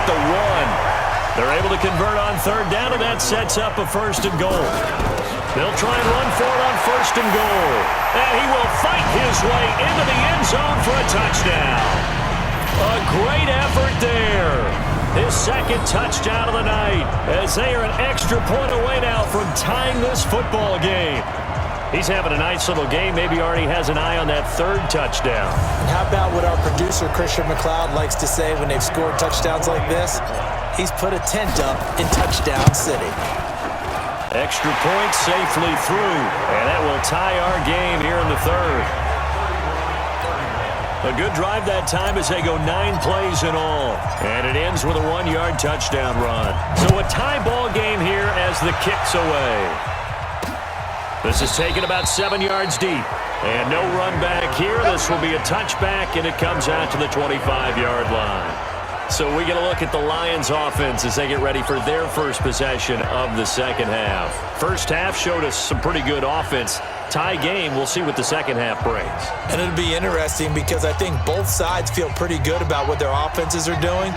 at the 1. They're able to convert on third down, and that sets up a 1st and goal. They'll try and run for it on 1st and goal. And he will fight his way into the end zone for a touchdown. A great effort there. His 2nd touchdown of the night, as they are an extra point away now from tying this football game. He's having a nice little game. Maybe already has an eye on that 3rd touchdown. And how about what our producer, Christian McLeod, likes to say when they've scored touchdowns like this? He's put a tent up in Touchdown City. Extra point safely through, and that will tie our game here in the 3rd. A good drive that time as they go 9 plays in all. And it ends with a 1-yard touchdown run. So a tie ball game here as the kick's away. This is taken about 7 yards deep. And no run back here. This will be a touchback, and it comes out to the 25-yard line. So we get a look at the Lions offense as they get ready for their first possession of the second half. First half showed us some pretty good offense. Tie game, we'll see what the second half brings. And it'll be interesting because I think both sides feel pretty good about what their offenses are doing.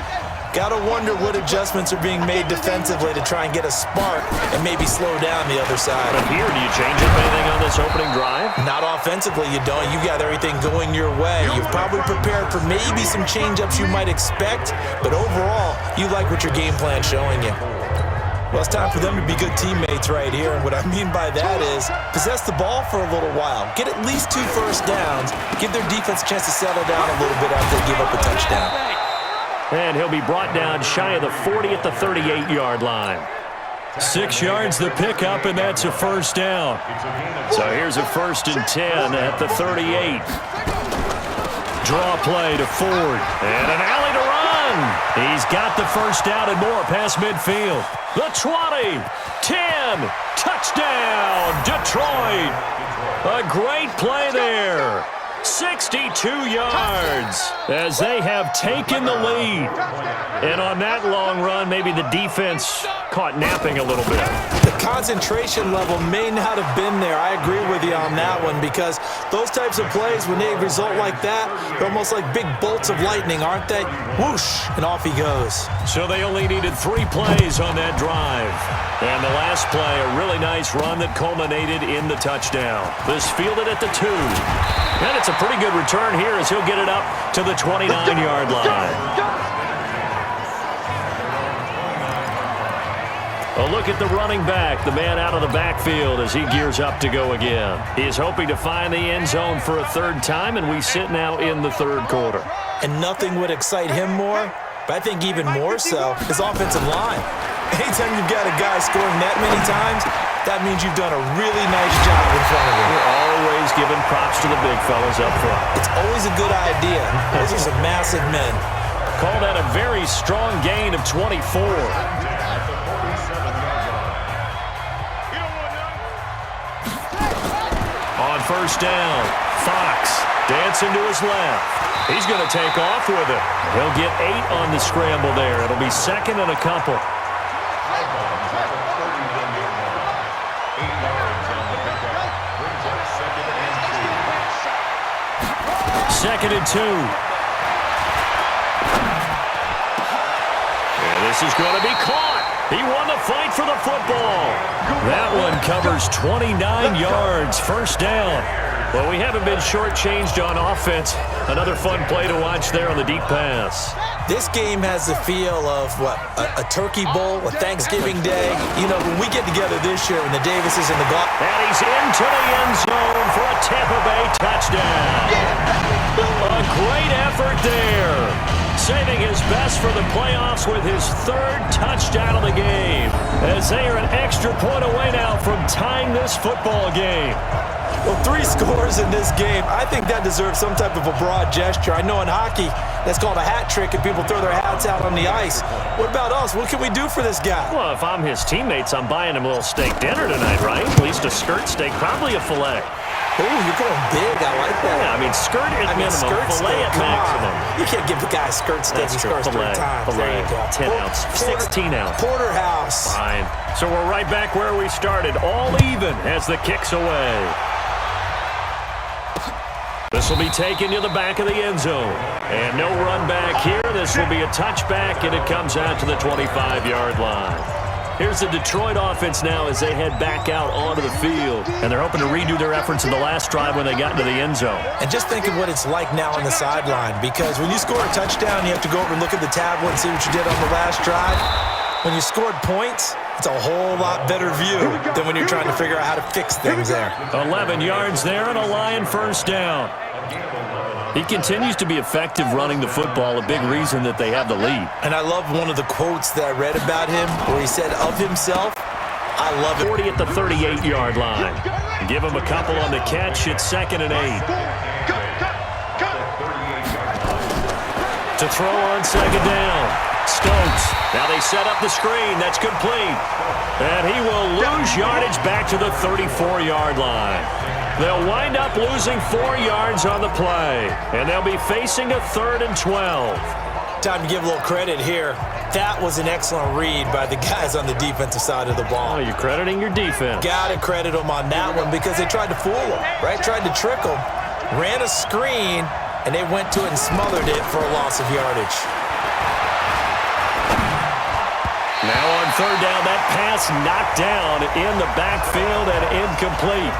Got to wonder what adjustments are being made defensively to try and get a spark and maybe slow down the other side. But here, do you change up anything on this opening drive? Not offensively, you don't. You got everything going your way. You've probably prepared for maybe some change-ups you might expect, but overall, you like what your game plan's showing you. Well, it's time for them to be good teammates right here, and what I mean by that is possess the ball for a little while. Get at least 2 first downs. Give their defense a chance to settle down a little bit after they give up a touchdown. And he'll be brought down shy of the 40 at the 38-yard line. 6 yards the pickup, and that's a first down. So here's a 1st and 10 at the 38. Draw play to Ford. And an alley to run. He's got the first down and more past midfield. The 20, 10, touchdown, Detroit. A great play there. 62 yards as they have taken the lead. And on that long run, maybe the defense caught napping a little bit. The concentration level may not have been there. I agree with you on that one because those types of plays, when they result like that, they're almost like big bolts of lightning, aren't they? Whoosh, and off he goes. So they only needed 3 plays on that drive. And the last play, a really nice run that culminated in the touchdown. This fielded at the 2. And it's a pretty good return here as he'll get it up to the 29-yard line. A look at the running back, the man out of the backfield as he gears up to go again. He is hoping to find the end zone for a 3rd time, and we sit now in the 3rd quarter. And nothing would excite him more, but I think even more so, his offensive line. Anytime you've got a guy scoring that many times, that means you've done a really nice job in front of him. We're always giving props to the big fellas up front. It's always a good idea. Those are some massive men. Call that a very strong gain of 24. On 1st down, Fox dancing to his left. He's going to take off with it. He'll get 8 on the scramble there. It'll be 2nd and a couple. Second and 2. And this is going to be caught. He won the fight for the football. That one covers 29 yards. First down. Well, we haven't been shortchanged on offense. Another fun play to watch there on the deep pass. This game has the feel of, what, a turkey bowl, a Thanksgiving day. You know, when we get together this year, when the Davises and the Goff. And he's into the end zone for a Tampa Bay touchdown. A great effort there. Saving his best for the playoffs with his 3rd touchdown of the game. As they are an extra point away now from tying this football game. Well, 3 scores in this game. I think that deserves some type of a broad gesture. I know in hockey, that's called a hat trick, and people throw their hats out on the ice. What about us? What can we do for this guy? Well, if I'm his teammates, I'm buying him a little steak dinner tonight, right? At least a skirt steak, probably a filet. Oh, you're going big. I like that. Yeah, I mean, skirt at minimum, filet at maximum. You can't give the guy a skirt steak. He scores 3 times. There you go. 10 ounce, 16 ounce. Porterhouse. Fine. So we're right back where we started, all even as the kick's away. The This will be taken to the back of the end zone. And no run back here. This will be a touchback, and it comes out to the 25-yard line. Here's the Detroit offense now as they head back out onto the field. And they're hoping to redo their efforts in the last drive when they got into the end zone. And just think of what it's like now on the sideline, because when you score a touchdown, you have to go over and look at the tablet and see what you did on the last drive. When you scored points, it's a whole lot better view than when you're trying to figure out how to fix things there. 11 yards there and a Lion first down. He continues to be effective running the football, a big reason that they have the lead. And I love one of the quotes that I read about him where he said of himself, I love it. 40 at the 38-yard line. Give him a couple on the catch. It's 2nd and 8. To throw on 2nd down. Stokes. Now they set up the screen. That's complete. And he will lose yardage back to the 34-yard line. They'll wind up losing 4 yards on the play, and they'll be facing a 3rd and 12. Time to give a little credit here. That was an excellent read by the guys on the defensive side of the ball. Oh, you're crediting your defense. Got to credit them on that one because they tried to fool them, right? Tried to trick them, ran a screen, and they went to it and smothered it for a loss of yardage. Now on 3rd down, that pass knocked down in the backfield and incomplete.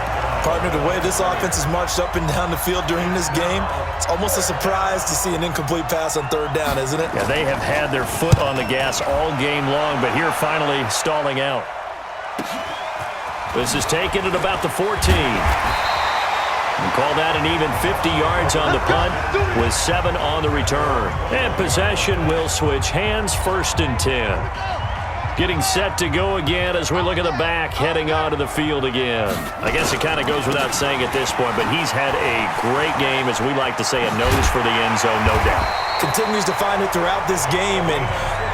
Partner, the way this offense has marched up and down the field during this game, it's almost a surprise to see an incomplete pass on 3rd down, isn't it? Yeah, they have had their foot on the gas all game long, but here finally stalling out. This is taken at about the 14. And call that an even 50 yards on the punt with 7 on the return. And possession will switch hands, 1st and 10. Getting set to go again as we look at the back, heading onto the field again. I guess it kind of goes without saying at this point, but he's had a great game, as we like to say, a nose for the end zone, no doubt. Continues to find it throughout this game, and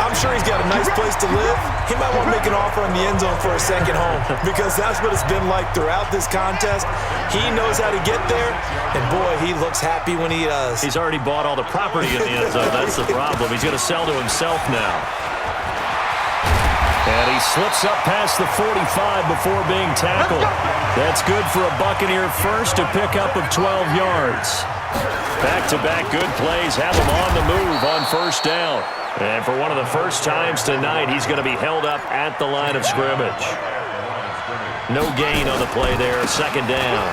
I'm sure he's got a nice place to live. He might want to make an offer on the end zone for a second home, because that's what it's been like throughout this contest. He knows how to get there, and boy, he looks happy when he does. He's already bought all the property in the end zone. That's the problem. He's going to sell to himself now. And he slips up past the 45 before being tackled. That's good for a Buccaneer first, a pickup of 12 yards. Back-to-back good plays have him on the move on 1st down. And for one of the first times tonight, he's going to be held up at the line of scrimmage. No gain on the play there, 2nd down.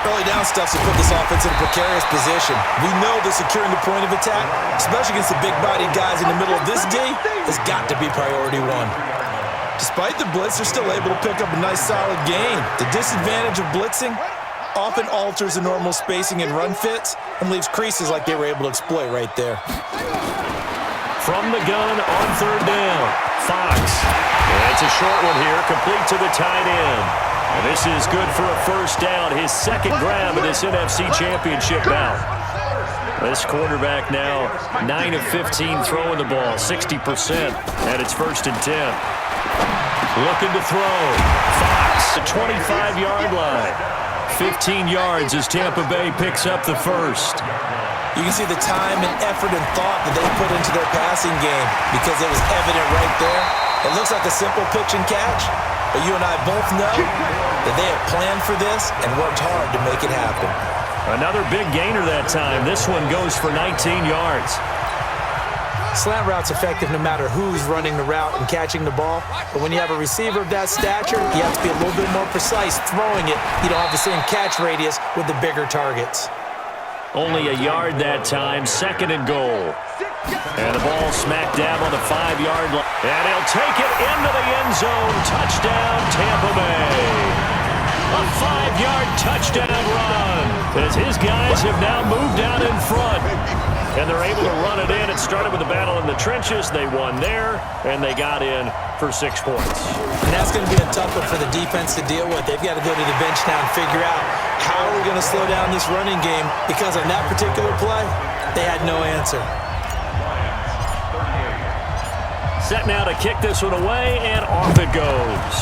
Early down stuffs have put this offense in a precarious position. We know that securing the point of attack, especially against the big-bodied guys in the middle of this D, has got to be priority 1. Despite the blitz, they're still able to pick up a nice, solid gain. The disadvantage of blitzing often alters the normal spacing and run fits and leaves creases like they were able to exploit right there. From the gun on 3rd down, Fox. And it's a short one here, complete to the tight end. And this is good for a 1st down, his 2nd grab of this NFC Championship bout. This quarterback now 9 of 15 throwing the ball, 60%, and it's 1st and 10. Looking to throw. Fox, the 25-yard line. 15 yards as Tampa Bay picks up the 1st. You can see the time and effort and thought that they put into their passing game because it was evident right there. It looks like a simple pitch and catch, but you and I both know that they have planned for this and worked hard to make it happen. Another big gainer that time. This one goes for 19 yards. Slant route's effective no matter who's running the route and catching the ball, but when you have a receiver of that stature, you have to be a little bit more precise throwing it. You don't have the same catch radius with the bigger targets. Only a yard that time, 2nd and goal. And the ball smack dab on the 5-yard line. And he'll take it into the end zone. Touchdown, Tampa Bay. A 5-yard touchdown run as his guys have now moved out in front. And they're able to run it in. It started with a battle in the trenches. They won there, and they got in for 6 points. And that's going to be a tough one for the defense to deal with. They've got to go to the bench now and figure out how are we going to slow down this running game, because on that particular play, they had no answer. Set now to kick this one away, and off it goes.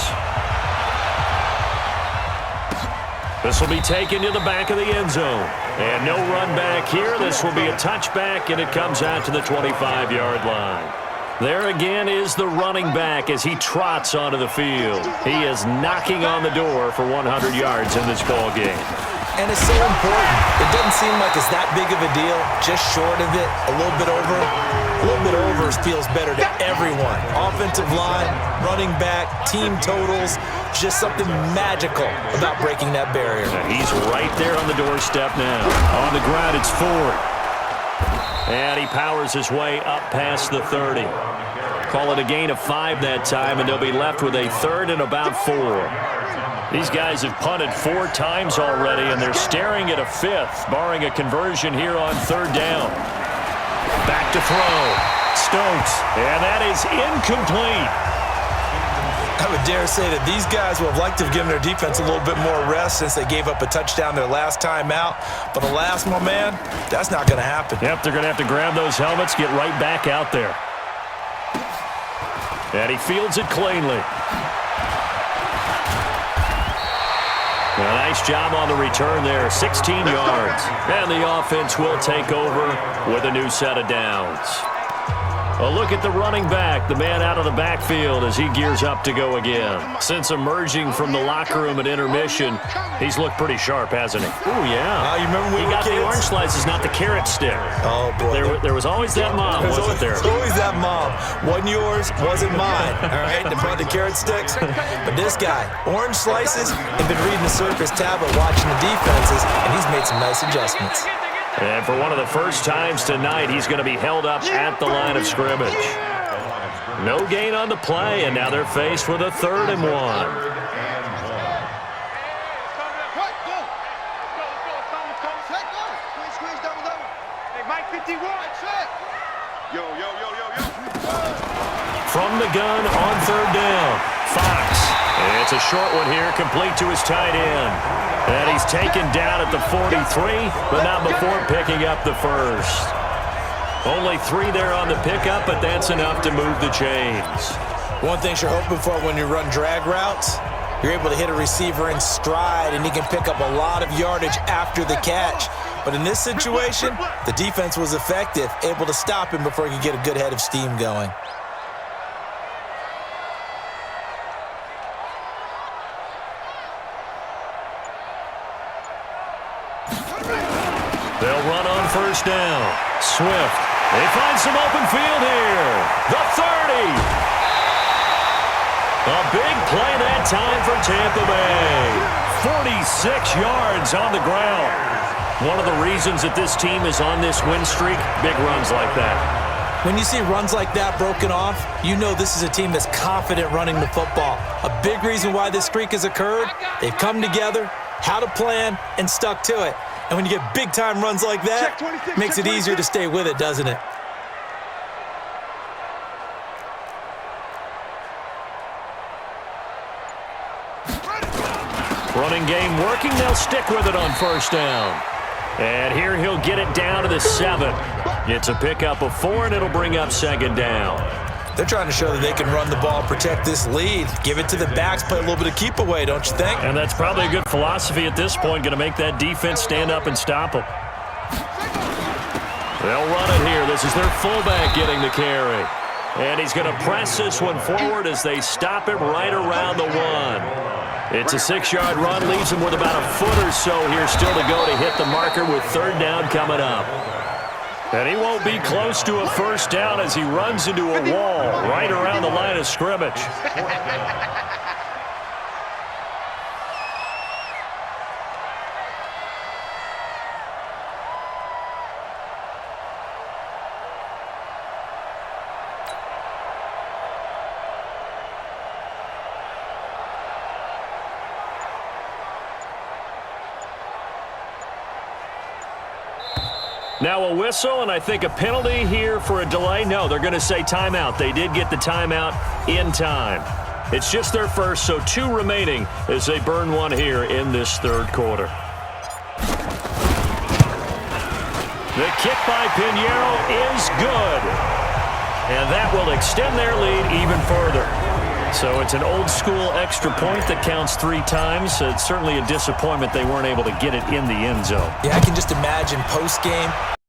This will be taken to the back of the end zone. And no run back here. This will be a touchback, and it comes out to the 25-yard line. There again is the running back as he trots onto the field. He is knocking on the door for 100 yards in this ball game. And it's so important. It doesn't seem like it's that big of a deal, just short of it, a little bit over. A little bit over feels better to everyone. Offensive line, running back, team totals, just something magical about breaking that barrier. He's right there on the doorstep now. On the ground, it's Ford. And he powers his way up past the 30. Call it a gain of 5 that time, and they'll be left with a 3rd and about 4. These guys have punted 4 times already, and they're staring at a 5th, barring a conversion here on 3rd down. Back to throw. Stokes, and that is incomplete. I would dare say that these guys would have liked to have given their defense a little bit more rest since they gave up a touchdown their last time out. But alas, my man, that's not going to happen. Yep, they're going to have to grab those helmets, get right back out there. And he fields it cleanly. A nice job on the return there, 16 yards. And the offense will take over with a new set of downs. A look at the running back, the man out of the backfield as he gears up to go again. Since emerging from the locker room at intermission, he's looked pretty sharp, hasn't he? Oh, yeah. You remember when he got the orange slices, not the carrot stick. Oh, boy. There was always that mom, wasn't there? There's always that mom. Wasn't yours, wasn't mine. All right, they brought the carrot sticks. But this guy, orange slices, and been reading the Surface tablet, watching the defenses, and he's made some nice adjustments. And for one of the first times tonight, he's going to be held up at the line of scrimmage. No gain on the play, and now they're faced with a 3rd and 1. From the gun on 3rd down, Fox. It's a short one here, complete to his tight end. And he's taken down at the 43, but not before picking up the 1st. Only 3 there on the pickup, but that's enough to move the chains. One thing you're hoping for when you run drag routes, you're able to hit a receiver in stride, and he can pick up a lot of yardage after the catch. But in this situation, the defense was effective, able to stop him before he could get a good head of steam going. They'll run on 1st down. Swift. They find some open field here. The 30. A big play that time for Tampa Bay. 46 yards on the ground. One of the reasons that this team is on this win streak, big runs like that. When you see runs like that broken off, you know this is a team that's confident running the football. A big reason why this streak has occurred, they've come together, had a plan, and stuck to it. And when you get big-time runs like that, makes it easier to stay with it, doesn't it? Running game working. They'll stick with it on 1st down. And here he'll get it down to the 7. It's a pickup of 4, and it'll bring up 2nd down. They're trying to show that they can run the ball, protect this lead, give it to the backs, play a little bit of keep away, don't you think? And that's probably a good philosophy at this point, going to make that defense stand up and stop them. They'll run it here. This is their fullback getting the carry. And he's going to press this one forward as they stop him right around the 1. It's a 6-yard run, leaves him with about a foot or so here still to go to hit the marker with 3rd down coming up. And he won't be close to a 1st down as he runs into a wall right around the line of scrimmage. Now a whistle, and I think a penalty here for a delay. No, they're going to say timeout. They did get the timeout in time. It's just their 1st, so 2 remaining as they burn 1 here in this 3rd quarter. The kick by Pinheiro is good. And that will extend their lead even further. So it's an old-school extra point that counts 3 times. It's certainly a disappointment they weren't able to get it in the end zone. Yeah, I can just imagine post-game